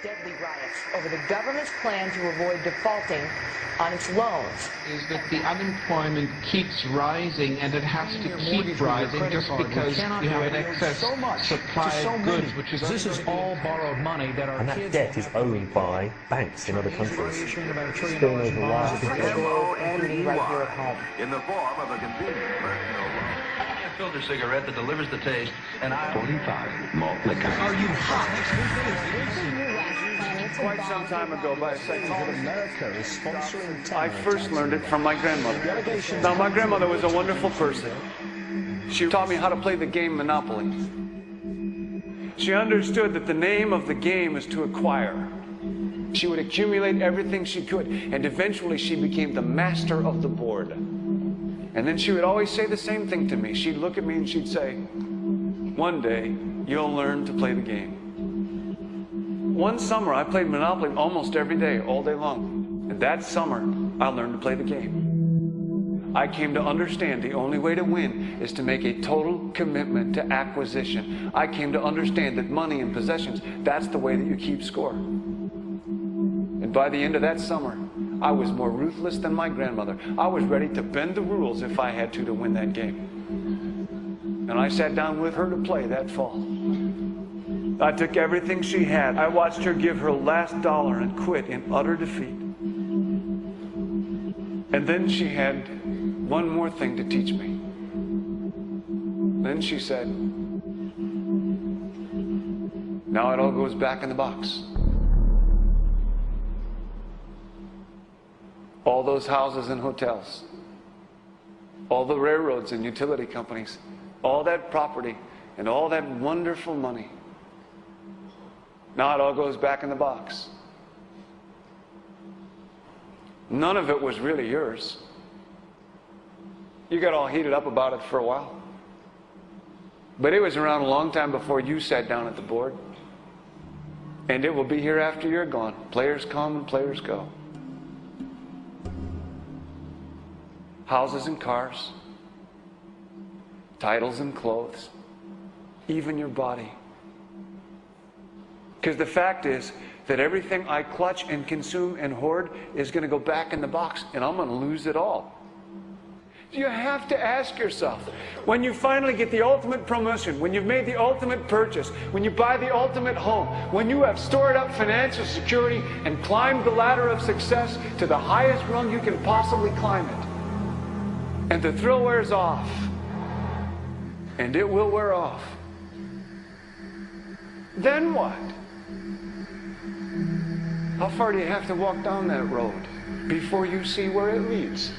deadly riots over the government's plan to avoid defaulting on its loans. Is that the unemployment keeps rising, and it has to keep rising just because you have an excess supply of goods, which is this is all borrowed money that our that debt is owned by banks in other countries. Still knows a lot. Including right here at home. In the form of a convenient personal loan. A filter cigarette that delivers the taste, and 45 malt liquor. Are you hot? Quite some time ago, by a second, America is sponsoring I first learned it from my grandmother. Now, my grandmother was a wonderful person. She taught me how to play the game Monopoly. She understood that the name of the game is to acquire. She would accumulate everything she could, and eventually she became the master of the board. And then she would always say the same thing to me. She'd look at me and she'd say, "One day, you'll learn to play the game." One summer, I played Monopoly almost every day, all day long. And that summer, I learned to play the game. I came to understand the only way to win is to make a total commitment to acquisition. I came to understand that money and possessions, that's the way that you keep score. And by the end of that summer, I was more ruthless than my grandmother. I was ready to bend the rules if I had to win that game. And I sat down with her to play that fall. I took everything she had. I watched her give her last dollar and quit in utter defeat. And then she had one more thing to teach me. Then she said, "Now it all goes back in the box." All those houses and hotels, all the railroads and utility companies, all that property and all that wonderful money. Now it all goes back in the box. None of it was really yours. You got all heated up about it for a while. But it was around a long time before you sat down at the board. And it will be here after you're gone. Players come and players go. Houses and cars, titles and clothes, even your body. Because the fact is that everything I clutch and consume and hoard is going to go back in the box, and I'm going to lose it all. You have to ask yourself, when you finally get the ultimate promotion, when you've made the ultimate purchase, when you buy the ultimate home, when you have stored up financial security and climbed the ladder of success to the highest rung you can possibly climb it, and the thrill wears off, and it will wear off, then what? How far do you have to walk down that road before you see where it leads?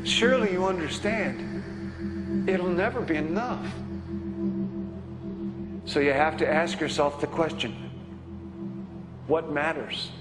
Surely you understand, it'll never be enough. So you have to ask yourself the question, what matters?